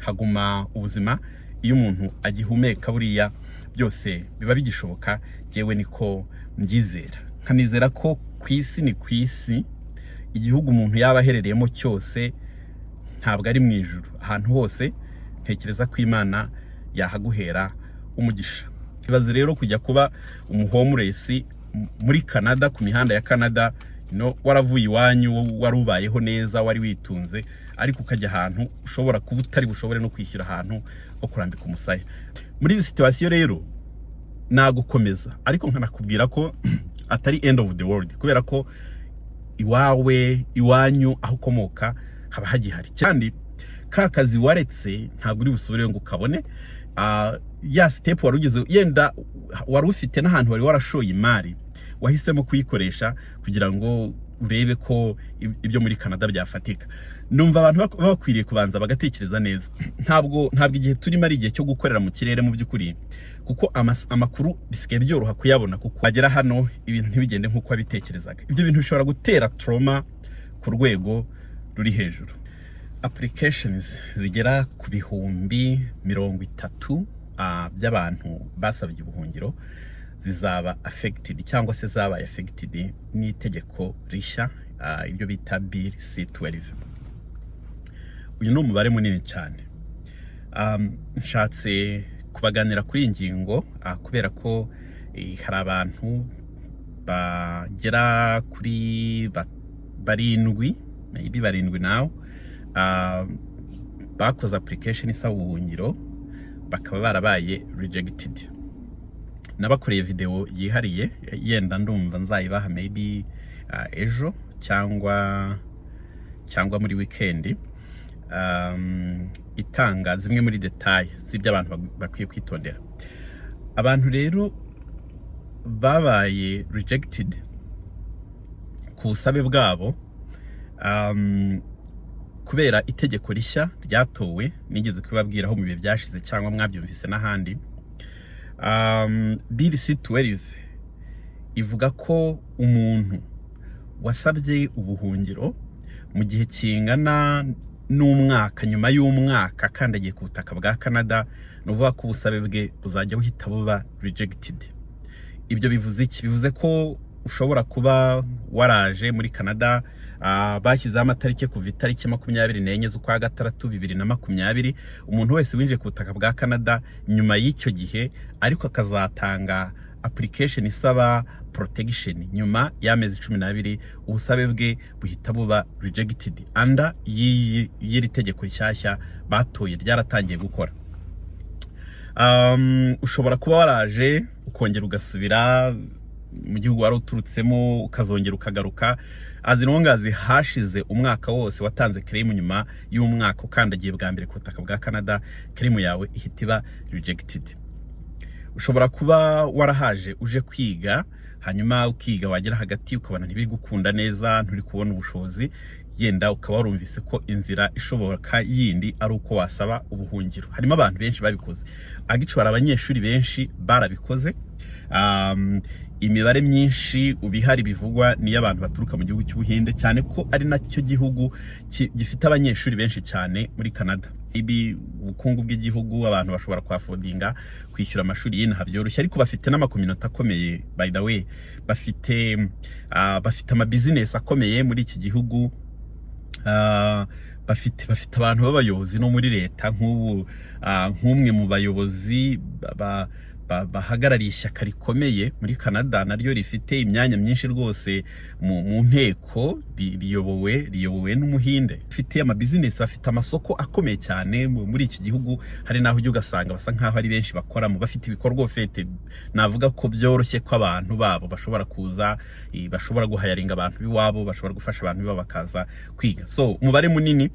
haguma ubuzima iyo umuntu agihumeka buriya byose biba bigishoboka. Yewe niko mbyizera, nkanizera ko kwisi ni kwisi, igihugu umuntu yaba aherereyemo cyose ntabwo ari mu ijuru. Ahantu hose ntekereza ko Imana yahaguhera umugisha. Ibaze rero kujya kuba umuhomeless muri Canada, ku mihanda ya Canada, waravuye iwanyu, warubayeho neza, wari witunze, ariko ukajya ahantu ushobora kuba utari bushobore no kwishyura ahantu ho kurambika umusaya. Muri iyi situation rero nagukomeza, ariko nkanakubwira ko atari end of the world, kubera ko iwawe, iwanyu, aho ukomoka haba hagihari, kandi ka kazi waretse ntabwo uri busubire ngo ukabone. Ya step warugeze, yenda wari ufite n'ahantu wari warashoye imari, wahisemo kuyikoresha kugira ngo urebe ko ibyo muri Canada byafatika. Numva abantu bakwiriye kubanza bagatekereza neza. Ntabwo igihe turimo ari igihe cyo gukorera mu kirere mu by'ukuri, kuko amakuru bisigaye byoroha kuyabona, kuko agera hano ibintu ntibigende nk'uko wabitekerezaga. Ibyo bintu bishobora gutera trauma ku rwego ruri hejuru. Applications zigera ku 30,000 by'abantu basabye ubuhungiro zizaba affected, cyangwa se zabaye affected n'itegeko rishya, iryo bita Bill C-12. Uyu ni umubare munini cyane. Nshatse kubaganira kuri iyi ngingo kubera ko hari abantu bagera kuri 7, maybe 7 nawe, bakoze application isaba ubuhungiro bakaba barabaye rejected. Nabakoreye video yihariye, yenda ndumva nzayibaha maybe ejo cyangwa muri weekend, itanga zimwe muri detail z'ibyo abantu bakwiye kwitondera. Abantu rero babaye rejected ku busabe bwabo kubera itegeko rishya ryatowe, nigeze kubabwiraho mu bihe byashize cyangwa mwabyumvise n'ahandi. Bill C-12 ivuga ko umuntu wasabye ubuhungiro mu gihe kingana n'umwaka, nyuma y'umwaka akandagiye ku butaka bwa Canada, nuvuga ko ubusabe bwe buzajya buhita buba rejected. Ibyo bivuze iki? Bivuze ko ushobora kuba waraje muri Canada, bashyizeho amatariki kuva itariki 24 z'ukwa gatandatu 2020. Umuntu wese winjiye ku butaka bwa Canada nyuma y'icyo gihe, ariko akazatanga application isaba protection nyuma y'amezi 12, ubusabe bwe buhita buba rejected under y'iri tegeko rishyashya batoye ryaratangiye gukora. Ushobora kuba waraje ukongera ugasubira mu gihugu wari uturutsemo, ukazongera ukagaruka, azinongazi hashize umwaka wose watanze claim, nyuma y'umwaka ukandagiye bwa mbere ku butaka bwa Canada, claim yawe ihita iba rejected. Ushobora kuba warahaje uje kwiga, hanyuma ukiga wagera hagati ukabona ntibiri gukunda neza, nturi kubona ubushobozi, yenda ukaba warumvise ko inzira ishoboka yindi ari uko wasaba ubuhungiro. Harimo abantu benshi babikoze, agicwara abanyeshuri benshi barabikoze. Imibare myinshi ubihari bivugwa ni y'abantu baturuka mu gihugu cy'Ubuhinde, cyane ko ari nacyo gihugu gifite abanyeshuri benshi cyane muri Canada. Ibi ubukungu bw'igihugu, abantu bashobora kwafodinga kwishyura amashuri y'inaha byoroshye, ariko bafite n'amakominota akomeye. By the way, bafite ama business akomeye muri iki gihugu. Bafite abantu b'abayobozi no muri leta, nk'umwe mu bayobozi bahagarariye ishyaka rikomeye muri Canada, naryo rifite imyanya myinshi rwose mu nteko, riyobowe n'umuhinde. Bafite ama business, bafite amasoko akomeye cyane muri iki gihugu. Hari naho ujya ugasanga basa nkaho ari benshi bakoramo, bafite ibikorwa fete. Navuga ko byoroshye ko abantu babo bashobora kuza, bashobora guhayaringa abantu biwabo, bashobora gufasha abantu biwabo bakaza kwiga. So umubare munini.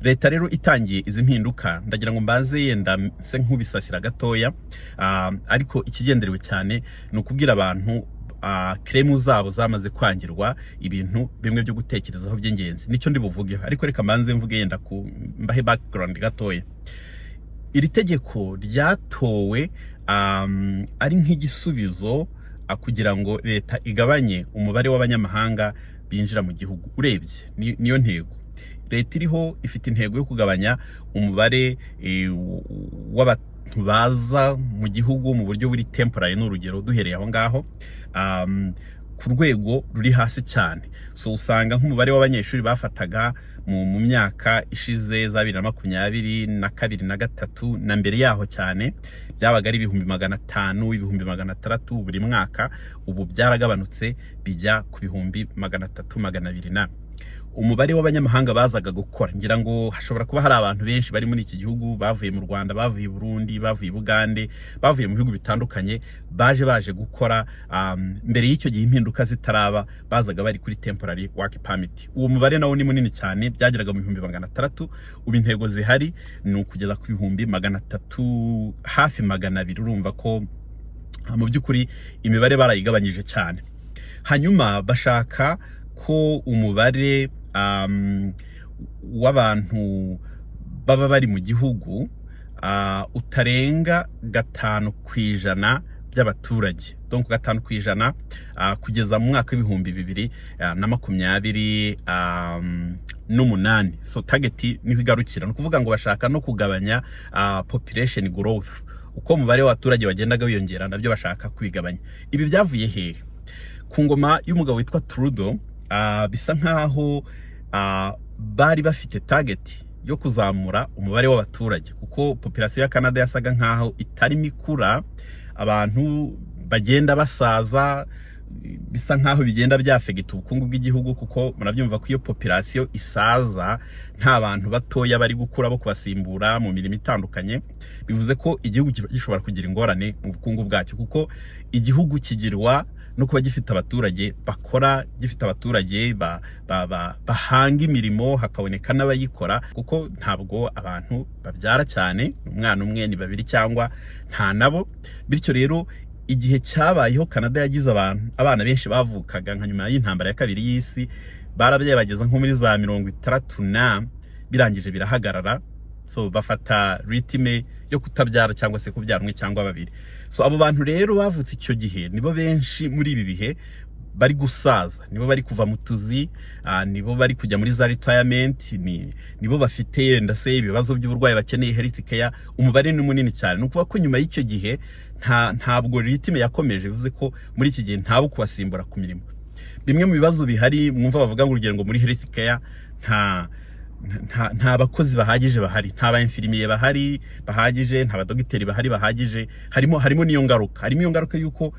Leta rero itangiye izi mpinduka, ndagira ngo mbaze yenda se nk'ubisasira gatoya, ariko ikigenderewe cyane ni ukubwira abantu claim zabo zamaze kwangirwa, ibintu bimwe byo gutekerezaho by'ingenzi. Nicyo ndi buvugeho, ariko reka mbanze mvuge yenda mbahe background gatoya. Iri tegeko ryatowe ari nk'igisubizo kugira ngo leta igabanye umubare w'abanyamahanga binjira mu gihugu. Urebye niyo ntego. leta iriho ifite intego yo kugabanya umubare w'abantu baza mu gihugu mu buryo buri temporary, n'urugero duhereye aho ngaho ku rwego ruri hasi cyane. So usanga nk'umubare w'abanyeshuri bafataga mu myaka ishize za 2022 na 2023 na mbere yaho cyane byabaga ari 500, 600 buri mwaka. Ubu byaragabanutse bijya ku 300, 200. Umubare w'abanyamahanga bazaga gukora, ngira ngo hashobora kuba hari abantu benshi bari muri iki gihugu bavuye mu Rwanda, bavuye Burundi, bavuye Bugande, bavuye mu bihugu bitandukanye, baje gukora mbere y'icyo gihe impinduka zitaraba, bazaga bari kuri temporary work permit. Uwo mubare nawo ni munini cyane, byageraga mu 600. Ubu intego zihari ni ukugeza ku 300, hafi 200. Urumva ko mu by'ukuri imibare barayigabanyije cyane. Hanyuma bashaka ko umubare w'abantu baba bari mu gihugu utarenga 5% by'abaturage, donc 5% kugeza mu mwaka w'2028. So target niho igarukira, no kuvuga ngo bashaka no kugabanya population growth, uko umubare w'abaturage bagendaga wiyongera nabyo bashaka kwigabanya. Ibi byavuye hehe? Ku ngoma y'umugabo witwa Trudeau. Bisa nkaho bari bafite target yo kuzamura umubare w'abaturage, kuko population ya Canada yasaga nkaho itari mikura, abantu bagenda basaza, bisa nkaho bigenda byafegita ubukungu bw'igihugu, kuko murabyumva ko iyo population isaza nta bantu batoya bari gukura bo kubasimbura mu mirimo itandukanye. Bivuze ko igihugu gishobora kugira ingorane mu bukungu bwacyo, kuko igihugu kigirwa no kuba gifite abaturage bakora, gifite abaturage bahanga imirimo, hakaboneka n'abayikora, kuko ntabwo abantu babyara cyane, umwana umwe ni 2 cyangwa nta nabo. Bityo rero igihe cyabayeho Canada yagize abana benshi bavukaga nka nyuma y'intambara ya kabiri y'isi, barabyaye bageza nko muri za 60 birangije birahagarara. So bafata ritime yo kutabyara cyangwa se kubyara umwe cyangwa 2. So abo bantu rero bavutse icyo gihe nibo benshi muri ibi bihe bari gusaza, nibo bari kuva mu tuzi, nibo bari kujya muri za retirement, nibo bafite ndase ibibazo by'uburwayi bakeneye health care. Umubare ni munini cyane, no kuva ko nyuma y'icyo gihe ntabwo ritime yakomeje, bivuze ko muri iki gihe ntabo kubasimbura ku mirimo. Bimwe mu bibazo bihari mwumva bavuga ngo urugero ngo muri health care nta bakozi bahagije bahari, nta ba infirmier bahagije, nta badogiteri bahagije. Harimo niyo ngaruka yuko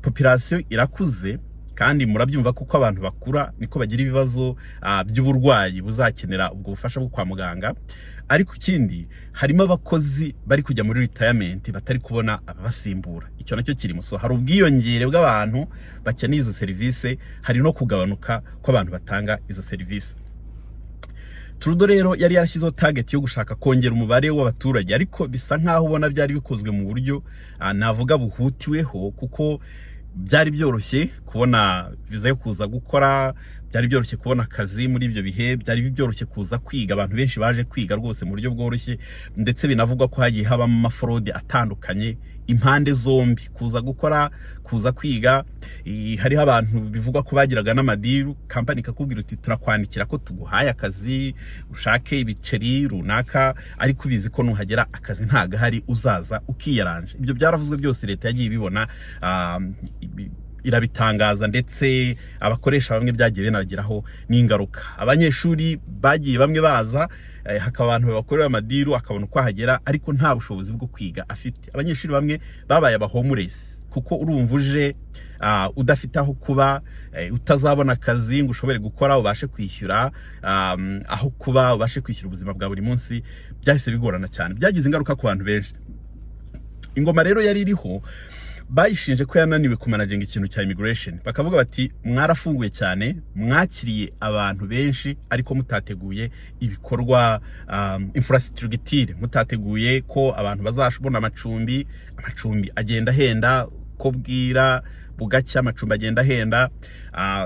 population irakuze, kandi murabyumva kuko abantu bakura niko bagira ibibazo by'uburwayi buzakenera ubwo bufasha bwo kwa muganga. Ariko ikindi, harimo abakozi bari kujya muri retirement batari kubona ababasimbura. Icyo nacyo kirimo. So hari ubwiyongere bw'abantu bakeneye izo service, hari no kugabanuka kw'abantu batanga izo service. Trudeau rero yari yarashyizeho target yo gushaka kongera umubare w'abaturage, ariko bisa nkaho ubona byari bikozwe mu buryo navuga buhutiweho, kuko byari byoroshye kubona visa yo kuza gukora, byari byoroshye kubona akazi muri ibyo bihe, byari byoroshye kuza kwiga. Abantu benshi baje kwiga rwose mu buryo bworoshye, ndetse binavugwa ko hagiye habamo amafraude atandukanye impande zombi, kuza gukora, kuza kwiga. Hariho abantu bivugwa ko bagiraga n'amadiru, company ikakubwira uti turakwandikira ko tuguhaye akazi, ushake ibiceri runaka, ariko ubizi ko nuhagera akazi ntago hari, uzaza ukiyaranje. Ibyo byaravuzwe byose, leta yagiye ibibona, irabitangaza, ndetse abakoresha bamwe byagiye binagiraho n'ingaruka. Abanyeshuri bagiye bamwe baza, hakaba abantu bakorera amadiru, akabona uko ahagera, ariko nta bushobozi bwo kwiga afite. Abanyeshuri bamwe babaye abahomeless, kuko urumva uje udafite aho kuba, utazabona akazi ngo ushobore gukora ubashe kwishyura aho kuba, ubashe kwishyura ubuzima bwa buri munsi. Byahise bigorana cyane, byagize ingaruka ku bantu benshi. Ingoma rero yari iriho, bayishinje ko yananiwe kumanaginga ikintu cya immigration. Bakavuga bati mwarafunguye cyane, mwakiriye abantu benshi, ariko mutateguye ibikorwa infrastructure, mutateguye ko abantu bazashobona amacumbi agenda henda, ko bwira bugacya amacumbi agenda henda.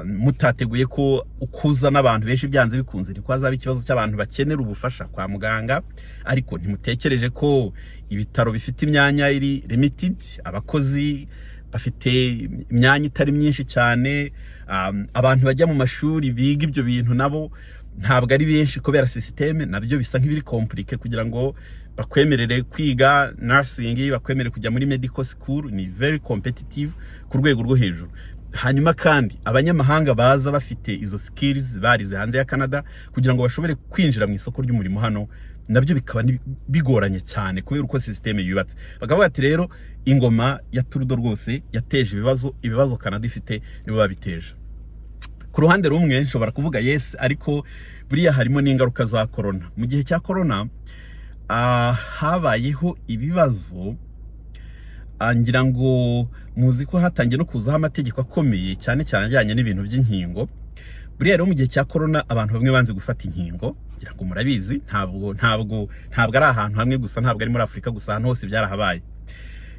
Mutateguye ko ukuza n'abantu benshi byanze bikunze ni kwazaba ikibazo cy'abantu bakenera ubufasha kwa muganga, ariko ntimutekereje ko ibitaro bifite imyanya iri limited, abakozi bafite imyanya itari myinshi cyane, abantu bajya mu mashuri biga ibyo bintu nabo ntabwo ari benshi kubera systeme nabyo bisa nk'ibiri compliqué kugira ngo bakwemerere kwiga nursing, bakwemerere kujya muri medical school, ni very competitive ku rwego rwo hejuru. Hanyuma kandi abanyamahanga baza bafite izo skills barize hanze ya Canada kugira ngo bashobore kwinjira mu isoko ry'umurimo hano, nabyo bikaba bigoranye cyane kubera uko systeme yubatse. Bakavuga ati rero ingoma ya Trudeau rwose yateje ibibazo Canada ifite nibo babiteje. Ku ruhande rumwe nshobora kuvuga yes, ariko buriya harimo n'ingaruka za corona. Mu gihe cya corona habayeho ibibazo, ngira ngo muzi ko hatangiye no kuzaho amategeko akomeye cyane cyane ajyanye n'ibintu by'inkingo. Buriya rero mu gihe cya corona abantu bamwe banze gufata inkingo, ngira ngo murabizi, ntabwo ari ahantu hamwe gusa, ntabwo ari muri Afurika gusa, ahantu hose byarahabaye.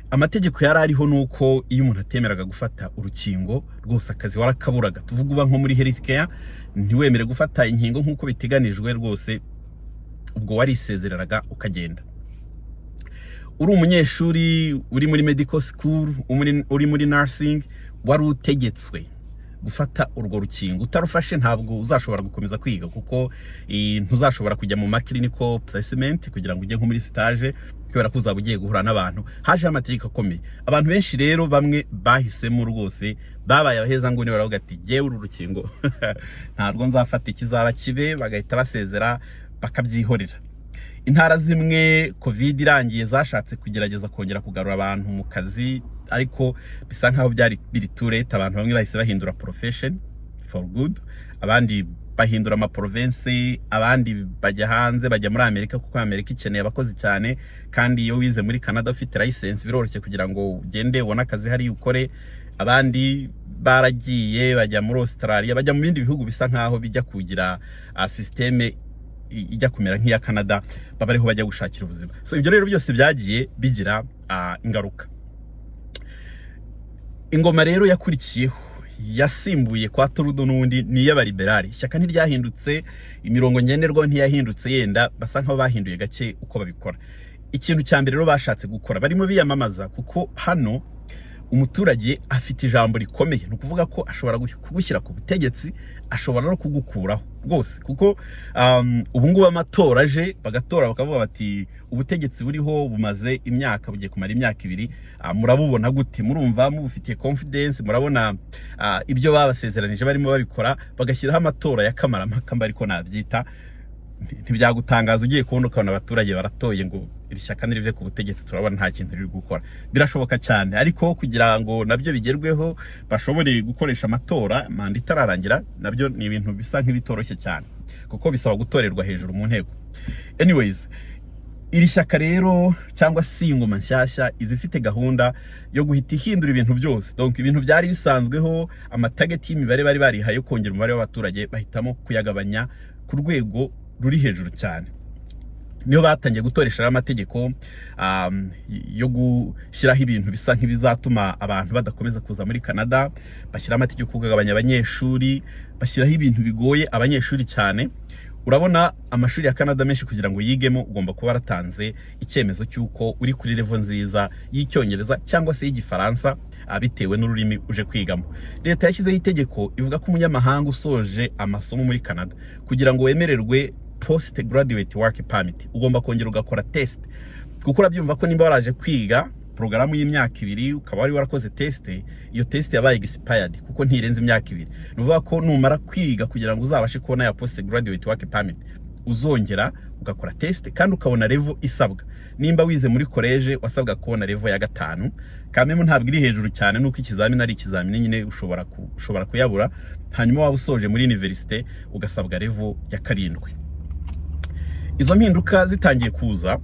Amategeko yari ariho nuko iyo umuntu atemeraga gufata urukingo rwose akazi warakaburaga. Tuvuga uba nko muri healthcare ntiwemere gufata inkingo nk'uko biteganijwe, rwose ubwo warisezereraga ukagenda. Uri umunyeshuri uri muri medical school, uri muri nursing, wari utegetswe gufata urwo rukingo. Utarufashe ntabwo uzashobora gukomeza kwiga, kuko ntuzashobora kujya mu clinical placement kugira ngo ujye nko muri stage, kubera ko uzaba ugiye guhura n'abantu. Haje amategeko akomeye. Abantu benshi rero bamwe bahisemo rwose, babaye abaheza ngo baravuga ati jewe uru rukingo ntabwo nzafata, ikizaba kibe, bagahita basezera bakabyihorera. Intara zimwe covid irangiye zashatse kugerageza kongera kugarura abantu mu kazi, ariko bisa nkaho byari biri too late. Abantu bamwe bahise bahindura profession for good, abandi bahindura ama province, abandi bajya hanze, bajya muri Amerika, kuko Amerika ikeneye abakozi cyane, kandi iyo wize muri Canada ufite license biroroshye kugira ngo ugende ubone akazi hari ukore. Abandi baragiye bajya muri Australia, bajya mu bindi bihugu bisa nkaho bijya kugira systeme ijya kumera nk'iya Canada, baba ariho bajya gushakira ubuzima. So ibyo rero byose byagiye bigira ingaruka. Ingoma rero yakurikiyeho yasimbuye kwa Trudeau n'undi ni y'abaliberali. Ishyaka ntiryahindutse, imirongo ngenderwaho ntiyahindutse, yenda basa nkaho bahinduye gake uko babikora. Ikintu cya mbere rero bashatse gukora, barimo biyamamaza, kuko hano umuturage afite ijambo rikomeye. Ni ukuvuga ko ashobora kugushyira ku butegetsi, ashobora no kugukuraho rwose, kuko ubu ngubu amatora aje, bagatora bakavuga bati ubutegetsi buriho bumaze imyaka, bugiye kumara imyaka 2, murabubona gute? Murumva mubufitiye confidence? Murabona ibyo babasezeranije barimo babikora? Bagashyiraho amatora ya kamarampaka, ariko nabyita. Ntibyagutangaza ugiye kubona ukabona abaturage baratoye ngo iri shyaka nirive ku butegetsi, turabona nta kintu riri gukora. Birashoboka cyane, ariko kugira ngo nabyo bigerweho bashobore gukoresha amatora manda itararangira, nabyo ni ibintu bisa nk'ibitoroshye cyane, kuko bisaba gutorerwa hejuru mu nteko. Anyways, iri shyaka rero cyangwa si ingoma nshyashya izifite gahunda yo guhita ihindura ibintu byose. Donc ibintu byari bisanzweho, amatarget y'imibare bari barihaye kongera umubare w'abaturage, bahitamo kuyagabanya ku rwego ruri hejuru cyane. Niyo batangiye gutoresha amategeko yo gushyiraho ibintu bisa nk'ibizatuma abantu badakomeza kuza muri Canada. Bashyira amategeko kugabanya abanyeshuri, bashyiraho ibintu bigoye abanyeshuri cyane. Urabona amashuri ya Canada menshi kugira ngo yigemo ugomba kuba waratanze icyemezo cy'uko uri kuri level nziza y'Icyongereza cyangwa se y'Igifaransa, bitewe n'ururimi uje kwigamo. Leta yashyizeho itegeko ivuga ko umunyamahanga usoje amasomo muri Canada, kugira ngo wemererwe post graduate work permit, ugomba kongera ugakora test. Kuko urabyumva ko nimba waraje kwiga porogaramu y'imyaka 2 ukaba wari warakoze test, iyo test yabaye expired kuko ntirenze imyaka 2. Nuvuga ko numara kwiga kugira ngo uzabashe kubona ya post graduate work permit, uzongera ugakora test kandi ukabona level isabwa. Nimba wize muri college wasabwa kubona level ya 5, kameme ntabwo iri hejuru cyane, nuko ikizamini ari ikizamini nyine ushobora kuyabura. Hanyuma waba usoje muri university ugasabwa level ya 7. Izo mpinduka zitangiye kuza,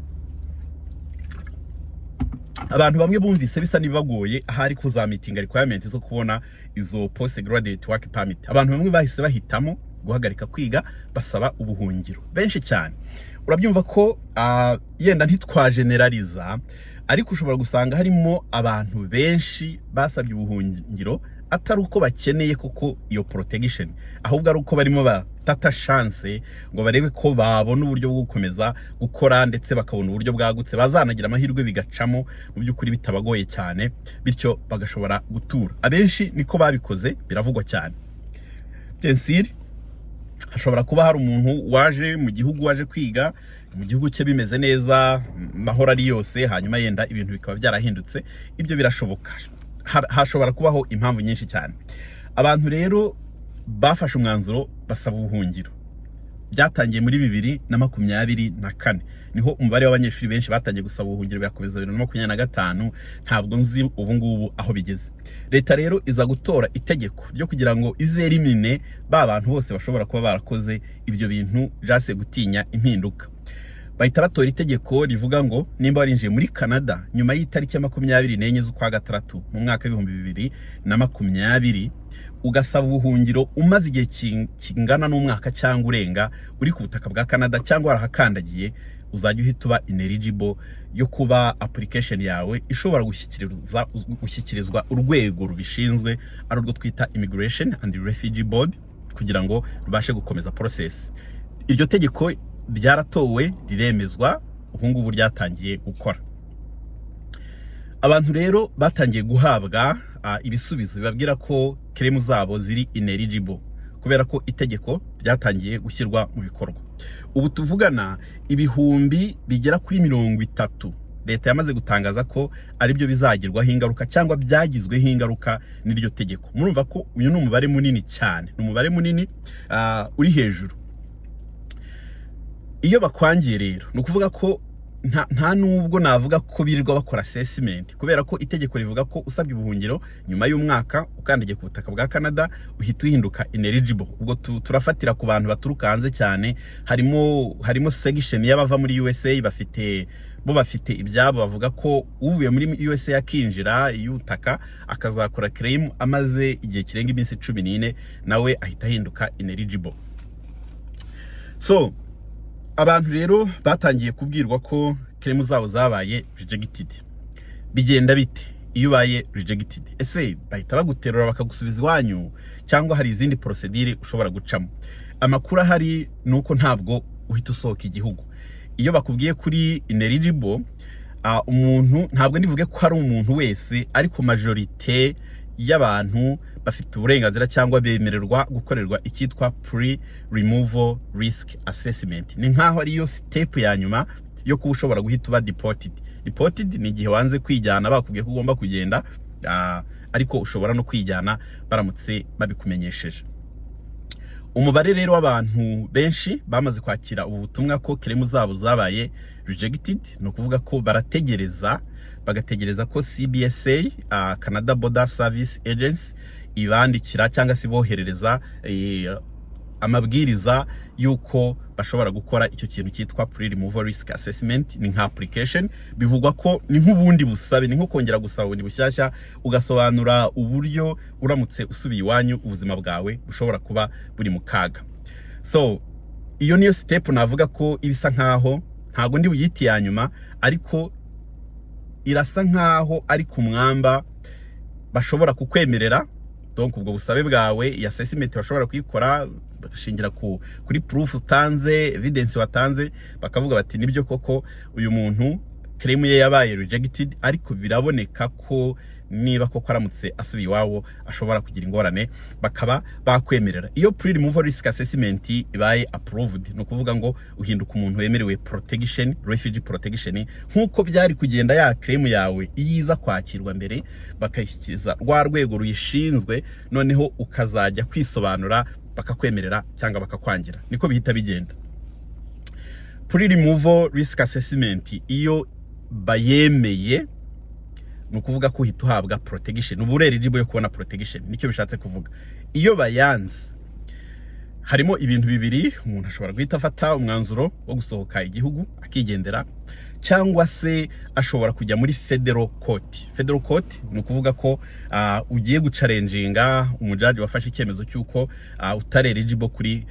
abantu bamwe bumvise bisa nibagoye ahari kuza meeting requirement zo kubona izo post graduate work permit. Abantu bamwe bahise bahitamo guhagarika kwiga, basaba ubuhungiro benshi cyane. Urabyumva ko yenda ntitwageneraliza, ariko ushobora gusanga harimo abantu benshi basabye ubuhungiro atari uko bakeneye kuko iyo protection, ahubwo ari uko barimo batata chance ngo barebe ko babona uburyo bwo gukomeza gukora, ndetse bakabona uburyo bwagutse bazanagira amahirwe bigacamo mu by'ukuri bitabagoye cyane, bityo bagashobora gutura. Abenshi niko babikoze, biravugwa cyane. Tensir hashobora kuba hari umuntu waje mu gihugu, waje kwiga mu gihugu cye bimeze neza, mahoro ari yose, hanyuma yenda ibintu bikaba byarahindutse. Ibyo birashoboka, hashobora kubaho impamvu nyinshi cyane. Abantu rero bafashe umwanzuro basaba ubuhungiro byatangiye muri 2024, niho umubare w'abanyeshuri benshi batangiye gusaba ubuhungiro, birakomeza 2025. Ntabwo nzi ubu ngubu aho bigeze. Leta rero iza gutora itegeko ryo kugira ngo izerimine ba bantu bose bashobora kuba barakoze ibyo bintu jase gutinya impinduka. Bahita batora itegeko rivuga ngo nimba warinjiye muri Canada nyuma y'itariki ya 24 z'ukwa gatandatu mu mwaka w'2020 ugasaba ubuhungiro umaze igihe kingana n'umwaka cyangwa urenga uri ku butaka bwa Canada cyangwa warahakandagiye, uzajya uhita uba ineligible yo kuba application yawe ishobora gushyikirizwa urwego rubishinzwe, ari urwo twita Immigration and Refugee Board, kugira ngo rubashe gukomeza process. Iryo tegeko ryaratowe riremezwa, ubu ngubu ryatangiye gukora. Abantu rero batangiye guhabwa ibisubizo bibabwira ko claim zabo ziri ineligible kubera ko itegeko ryatangiye gushyirwa mu bikorwa. Ubu tuvugana ibihumbi bigera kuri 30 leta yamaze gutangaza ko ari byo bizagirwaho ingaruka cyangwa byagizweho ingaruka n'iryo tegeko. Murumva ko uyu ni umubare munini cyane, ni umubare munini uri hejuru. Iyo bakwangiye rero ni ukuvuga ko nta nubwo navuga ko birirwa bakora assessment, kubera ko itegeko rivuga ko usabye ubuhungiro nyuma y'umwaka ukandagiye ku butaka bwa Canada uhita uhinduka ineligible. Ubwo turafatira ku bantu baturuka hanze cyane, harimo section y'abava muri USA bafite ibyabo, bavuga ko uvuye muri USA yakinjira y'ubutaka akazakora claim amaze igihe kirenga iminsi 14 nawe ahita ahinduka ineligible. So abantu rero batangiye kubwirwa ko claim zabo zabaye rejected. Bigenda bite iyo baye rejected? Ese bahita baguterura bakagusubiza iwanyu cyangwa hari izindi procedure ushobora gucamo? Amakuru ahari nuko ntabwo uhita usohoka igihugu. Iyo bakubwiye kuri ineligible, umuntu ntabwo ndivuge ko ari umuntu wese, ariko majorite y'abantu bafite uburenganzira cyangwa bemererwa gukorerwa icyitwa pre-removal risk assessment. Ni nkaho ariyo step ya nyuma yo kuba ushobora guhita uba deported. Deported ni igihe wanze kwijyana, bakubwiye ko ugomba kugenda, ariko ushobora no kwijyana baramutse babikumenyesheje. Umubare rero w'abantu benshi bamaze kwakira ubu butumwa ko claim zabo zabaye rejected, no kuvuga ko bagategereza ko CBSA, Canada Border Service Agency, ibandikira cyangwa se boherereza amabwiriza yuko bashobora gukora icyo kintu cyitwa pre-removal risk assessment. Ni nka application, bivugwa ko ni nk'ubundi busabe, ni nko kongera gusaba ubundi bushyashya, ugasobanura uburyo uramutse usubiye iwanyu ubuzima bwawe bushobora kuba buri mu kaga. So iyo niyo step navuga ko ibisa nkaho, ntago ndi buyiti ya nyuma, ariko irasa nkaho ari ku mwamba bashobora kukwemerera. Donc ubwo busabe bwawe ya assessment bashobora kuyikora bagashingira kuri proof utanze, evidence watanze, bakavuga bati nibyo koko uyu muntu claim ye yabaye rejected, ariko biraboneka ko niba koko aramutse asubiye iwawo ashobora kugira ingorane, bakaba bakwemerera. Iyo pre-removal risk assessment ibaye approved, no kuvuga ngo uhinduka umuntu wemerewe protection, refugee protection, nkuko byari kugenda ya claim yawe iyiza kwakirwa mbere, bakayishyikiriza rwa rwego ruyishinzwe, noneho ukazajya kwisobanura bakakwemerera cyangwa bakakwangira. Niko bihita bigenda. Pre-removal risk assessment iyo bayemeye, no kuvuga ko uhita uhabwa protection, ubu eligible yo kubona protection. Nicyo bishatse kuvuga. Iyo bayanze, harimo ibintu bibiri: umuntu ashobora guhita afata umwanzuro wo gusohoka igihugu akigendera, cyangwa se ashobora kujya muri federal court. Federal court ni ukuvuga ko ugiye gucalenjinga umujaji wafashe icyemezo cyuko utari eligible kuri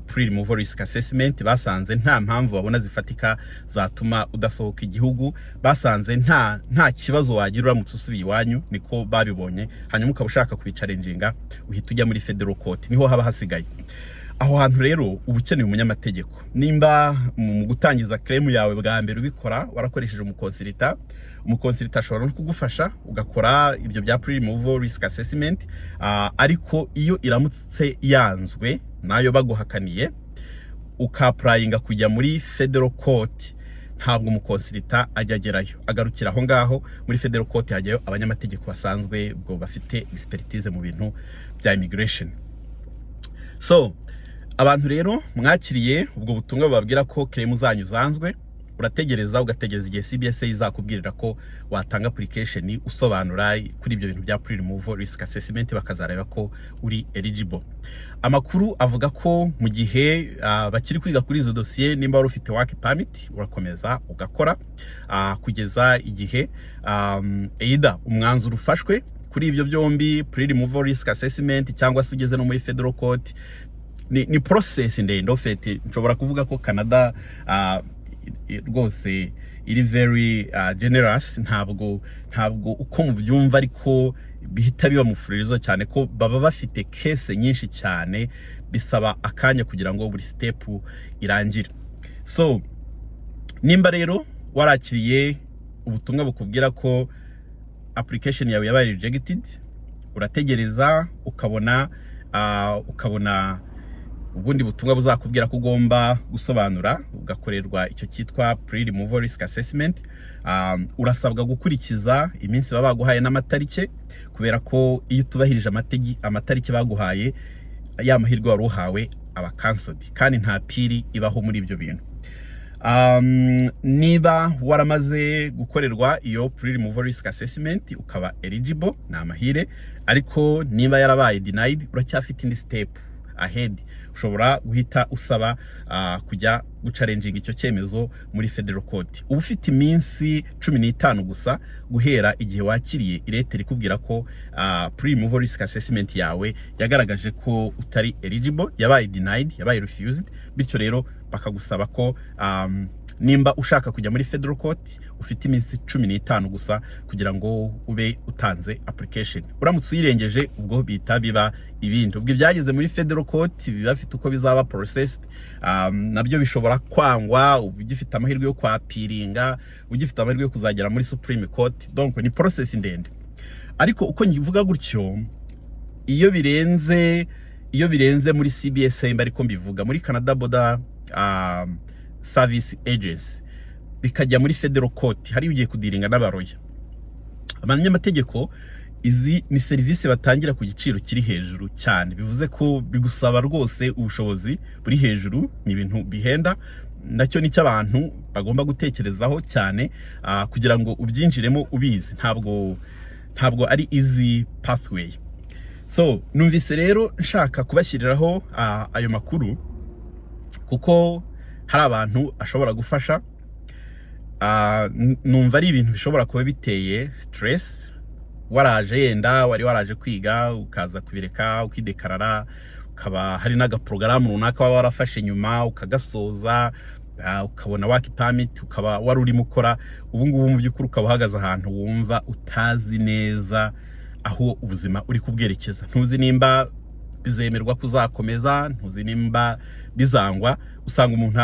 pre-removal risk assessment, basanze nta mpamvu babona zifatika zatuma udasohoka igihugu, basanze nta kibazo wagira uramutse usubiye iwanyu, niko babibonye. Hanyuma ukaba ushaka kubicalenjinga, uhita ujya muri federal court, niho haba hasigaye. aho hantu rero uba ukeneye umunyamategeko. Nimba mu gutangiza claim yawe bwa mbere ubikora warakoresheje umukonsilita ashobora no kugufasha ugakora ibyo bya pre-removal risk assessment, ariko iyo iramutse yanzwe nayo baguhakaniye ukaprayinga kujya muri federal court, ntabwo umukonsilita ajya agerayo, agarukira aho ngaho. Muri federal court hajyayo abanyamategeko basanzwe ubwo bafite expertise mu bintu bya immigration. So abantu rero mwakiriye ubwo butumwa bababwira ko claim zanyu zanzwe, ugategereza igihe CBSA izakubwirira ko watanga application usobanura kuri ibyo bintu bya pre-removal risk assessment, bakazareba ko uri eligible. Amakuru avuga ko mu gihe bakiri kwiga kuri izo dossier, nimba wari ufite work permit urakomeza ugakora kugeza igihe either umwanzuro ufashwe kuri ibyo byombi, pre-removal risk assessment cyangwa se ugeze no muri federal court. Ni process ndende ofete. Nshobora kuvuga ko Canada rwose iri very generous, ntabwo uko mubyumva ariko bihita biba mufurizo cyane, ko baba bafite case nyinshi cyane, bisaba akanya kugira ngo buri step irangire. So nimba rero warakiriye ubutumwa bukubwira ko application yawe yabaye rejected, urategereza ukabona ubundi butumwa buzakubwira ko ugomba gusobanura, ugakorerwa icyo cyitwa pre-removal risk assessment. Urasabwa gukurikiza iminsi baba baguhaye n'amatarike, kubera ko iyo utubahirije amatarike baguhaye, ya mahirwe wari uhawe aba cancelled, kandi nta piri ibaho muri ibyo bintu. Niba waramaze gukorerwa iyo pre-removal risk assessment ukaba eligible, ni amahire. Ariko niba yarabaye denied, uracyafite indi step ahead. Ushobora guhita usaba kujya guchallenging icyo cyemezo muri federal court. Uba ufite iminsi 15 gusa guhera igihe wakiriye ireteri kubwira ko pre-removal risk assessment yawe yagaragaje ko utari eligible, yabaye denied, yabaye refused. Bityo rero bakagusaba ko nimba ushaka kujya muri federal court ufite iminsi 15 gusa kugira ngo ube utanze application. Uramutse uyirengeje ubwo bita biba ibindi. Ubwo byageze muri federal court biba bafite uko bizaba processed, nabyo bishobora kwangwa, ugifite amahirwe yo kwapiringa, ugifite amahirwe yo kuzagera muri Supreme Court. Donc ni process ndende. Ariko uko ngivuga gutyo, iyo birenze muri CBSA, ariko mbivuga muri Canada Border Service Agency, bikajya muri federal court, hari ugiye kudiringa n'abaroya. Abanyamategeko izi ni serivisi batangira ku giciro kiri hejuru cyane, bivuze ko bigusaba rwose ubushobozi buri hejuru, ni ibintu bihenda. Nacyo nicyo abantu bagomba gutekerezaho cyane kugira ngo ubyinjiremo ubizi. Ntabwo ari easy pathway. So numvise rero nshaka kubashyiriraho ayo makuru kuko hari abantu ashobora gufasha. Numva ari ibintu bishobora kuba biteye stress. Wari waraje kwiga ukaza kubireka ukidekarara, ukaba hari n'agaprogaramu runaka waba warafashe nyuma ukagasoza, ukabona work permit, ukaba wari urimo ukora. Ubu ngubu mu by'ukuri ukaba uhagaze ahantu wumva utazi neza aho ubuzima uri kubwerekeza. Ntuzi nimba bizemerwa kuzakomeza, ntuzi nimba bizangwa. Usanga umuntu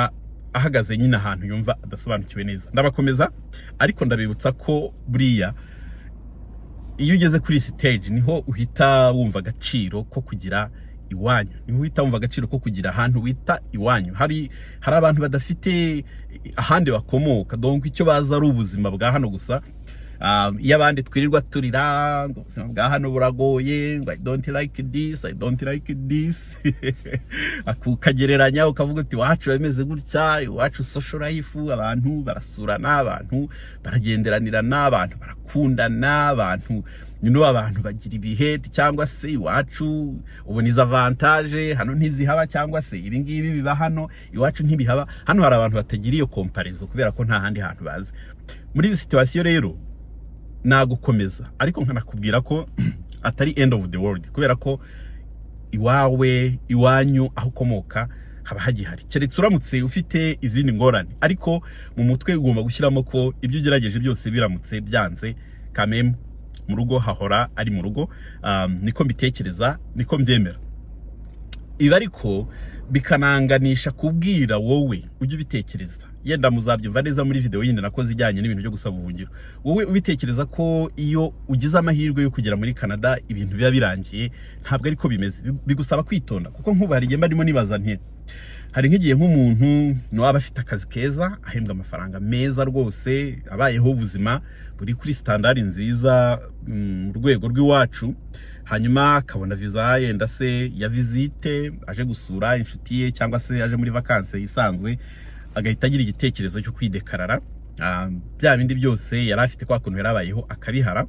ahagaze nyine ahantu yumva adasobanukiwe neza. Ndabakomeza ariko ndabibutsa ko buriya iyo ugeze kuri stage niho uhita wumva agaciro ko kugira iwanyu, niho uhita wumva agaciro ko kugira ahantu wita iwanyu. Hari abantu badafite ahandi bakomoka, donc icyo baza ari ubuzima bwa hano gusa. Iyo abandi twirirwa turira ngo ubuzima bwa hano buragoye, ngo I don't like this ukagereranya ukavuga uti wacu bameze gutya, iwacu social life, abantu barasurana, abantu baragenderanirana, abantu barakundana, abantu abantu bagira ibiheti, cyangwa se iwacu ubona iza avantage hano ntizihaba, cyangwa se ibi ngibi biba hano iwacu ntibihaba. Hano hari abantu batagira iyo comparison kubera ko nta handi hantu bazi. Muri iyi situation rero nagukomeza ariko nkanakubwira ko atari end of the world, kubera ko iwanyu aho ukomoka haba hagihari. Keretse uramutse ufite izindi ngorane, ariko mu mutwe ugomba gushyiramo ko ibyo ugerageje byose biramutse byanze kameme mu rugo hahora ari mu rugo. Niko mbitekereza, niko mbyemera. ibi ariko bikananganisha kubwira wowe ujye ubitekereza, yenda muzabyumva neza muri video yindi nakoze ijyanye n'ibintu byo gusaba ubuhungiro. Wowe ubitekereza ko iyo ugize amahirwe yo kugera muri Canada ibintu biba birangiye, ntabwo ariko bimeze. Bigusaba kwitonda, kuko nk'ubari igihe mbarimo nibaza nti hari nk'igihe nk'umuntu no aba afite akazi keza, ahembwa amafaranga meza rwose, abayeho ubuzima buri kuri standard nziza mu rwego rw'iwacu, hanyuma akabona visa yenda se ya visite, aje gusura inshuti ye cyangwa se aje muri vacances yisanzwe, agahita agira igitekerezo cyo kwidekarara bya bindi byose yari afite kwa kuntu yarabayeho akabihara,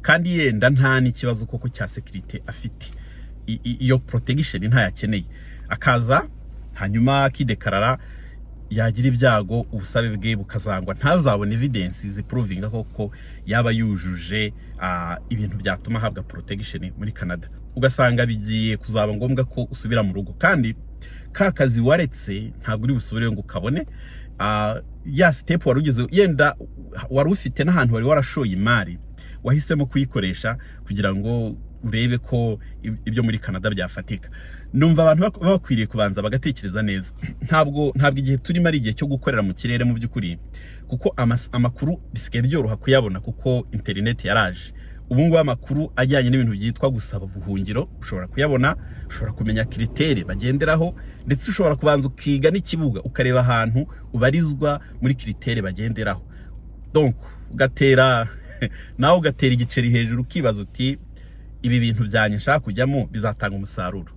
kandi yenda nta n'ikibazo koko cya security afite, iyo protection ntayakeneye, akaza hanyuma akidekarara, yagira ibyago ubusabe bwe bukazangwa, ntazabone evidence ziprovinga koko yaba yujuje ibintu byatuma habwa protection muri Canada. Ugasanga bigiye kuzaba ngombwa ko usubira mu rugo, kandi ka kazi waretse ntabwo uri busubire ngo ukabone. Ya step warugeze, yenda wari ufite n'ahantu wari warashoye imari, wahisemo kuyikoresha kugira ngo urebe ko ibyo muri Canada byafatika. Numva abantu bakwiriye kubanza bagatekereza neza. Ntabwo igihe turimo ari igihe cyo gukorera mu kirere mu by'ukuri, kuko amakuru bisigaye byoroha kuyabona kuko internet yaraje. Ubu ngubu amakuru ajyanye n'ibintu byitwa gusaba ubuhungiro ushobora kuyabona, ushobora kumenya kritere bagenderaho, ndetse ushobora kubanza ukiga n'ikibuga ukareba ahantu ubarizwa muri kritere bagenderaho. Donc ugatera nawe ugatera igiceri hejuru ukibaza uti ibi bintu byanye nshaka kujyamo bizatanga umusaruro.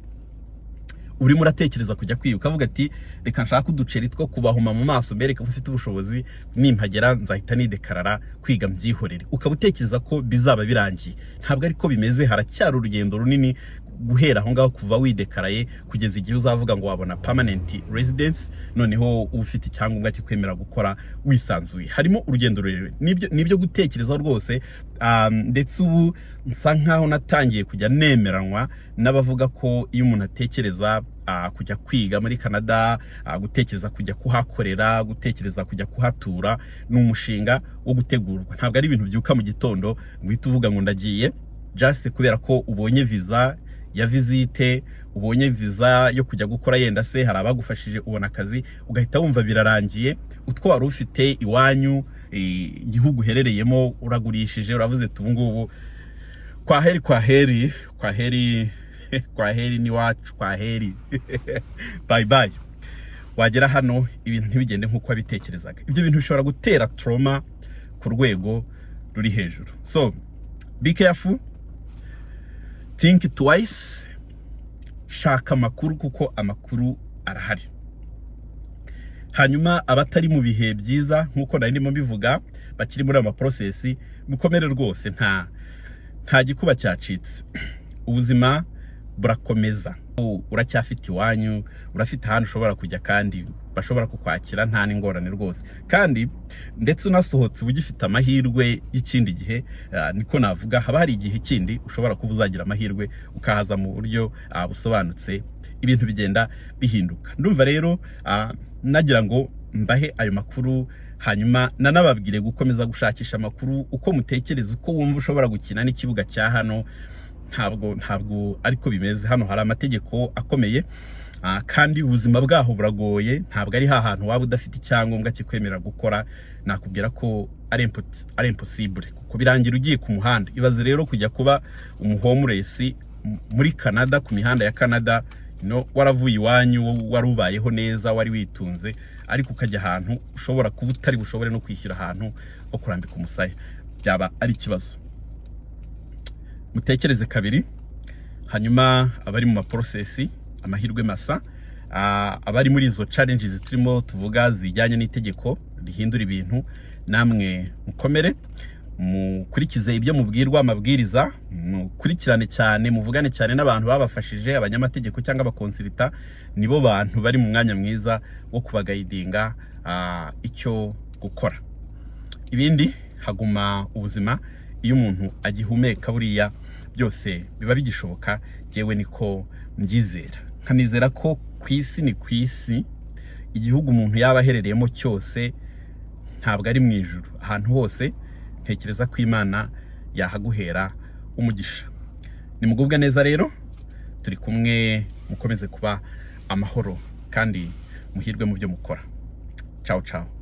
Urimo uratekereza kujya kwiga ukavuga ati reka nshaka uduceri two kubahuma mu maso mbere ko ufite ubushobozi, nimpagera nzahita nidekarara kwiga mbyihorere. Ukabutekereza ko bizaba birangiye. Ntabwo ariko bimeze, haracyari urugendo runini guhera aho ngaho kuva widekaraye kugeza igihe uzavuga ngo wabona permanent residence, noneho ufite icyangombwa kikwemera gukora wisanzuye. Harimo urugendo rurerure, nibyo gutekereza rwose. Ndetse ubu nsa nkaho natangiye kujya nemeranwa n'abavuga ko iyo umuntu atekereza kujya kwiga muri Canada, gutekereza kujya kuhakorera, gutekereza kujya kuhatura, ni umushinga wo gutegurwa. Ntabwo ari ibintu byuka mu gitondo ngo uhite uvuga ngo ndagiye just kubera ko ubonye visa ya visite, ubonye visa yo kujya gukora, yenda se hari abagufashije ubona akazi, ugahita wumva birarangiye. Utwo wari ufite iwanyu igihugu herereyemo uragurishije, uravuze ubu ngubu kwa heri ni wacu, kwa heri bye bye. Wagera hano ibintu ntibigende nk'uko wabitekerezaga. Ibyo bintu bishobora gutera trauma ku rwego ruri hejuru. So be careful, think twice, shaka amakuru kuko amakuru arahari. Hanyuma abatari mu bihe byiza nk'uko nari ndimo mbivuga, bakiri muri ama process, mukomere rwose, nta gikuba cyacitse. Ubuzima burakomeza, uracyafite iwanyu, urafite ahantu ushobora kujya kandi bashobora kukwakira nta n'ingorane rwose. Kandi ndetse unasohotse ugifite amahirwe y'ikindi gihe, niko navuga, haba hari igihe kindi ushobora kuba uzagira amahirwe ukahaza mu buryo busobanutse, ibintu bigenda bihinduka. Ndumva rero nagira ngo mbahe ayo makuru, hanyuma nanababwire gukomeza gushakisha amakuru uko mutekereza, uko wumva ushobora gukina n'ikibuga cya hano. Ntabwo ariko bimeze. Hano hari amategeko akomeye, kandi ubuzima bwaho buragoye. Ntabwo ari hahantu waba udafite icyangombwa kikwemera gukora. Nakubwira ko ari impossible kuko birangira ugiye ku muhanda. Ibaze rero kujya kuba umuhomeless muri Canada, ku mihanda ya Canada, waravuye iwanyu, warubayeho neza, wari witunze, ariko ukajya ahantu ushobora kuba utari bushobore no kwishyura ahantu ho kurambika umusaya. Byaba ari ikibazo. Mutekereze kabiri. Hanyuma abari mu process, amahirwe masa, abari muri izo challenges turimo tuvuga zijyanye n'itegeko rihindura ibintu, namwe mukomere, mukurikize ibyo mubwirwa, amabwiriza, mukurikirane cyane, muvugane cyane n'abantu babafashije, abanyamategeko cyangwa abakonsilita. Nibo bantu bari mu mwanya mwiza wo kubagayidinga icyo gukora. Ibindi haguma ubuzima. Iyo umuntu agihumeka buriya byose biba bigishoboka. Jewe niko mbyizera, nkanizera ko kwisi ni kwisi, igihugu umuntu yaba aherereyemo cyose ntabwo ari mu ijuru. Ahantu hose ntekereza ko Imana yahaguhera umugisha. Nimugubwa neza rero, turi kumwe, mukomeze kuba amahoro kandi muhirwe mu byo mukora. Ciao ciao.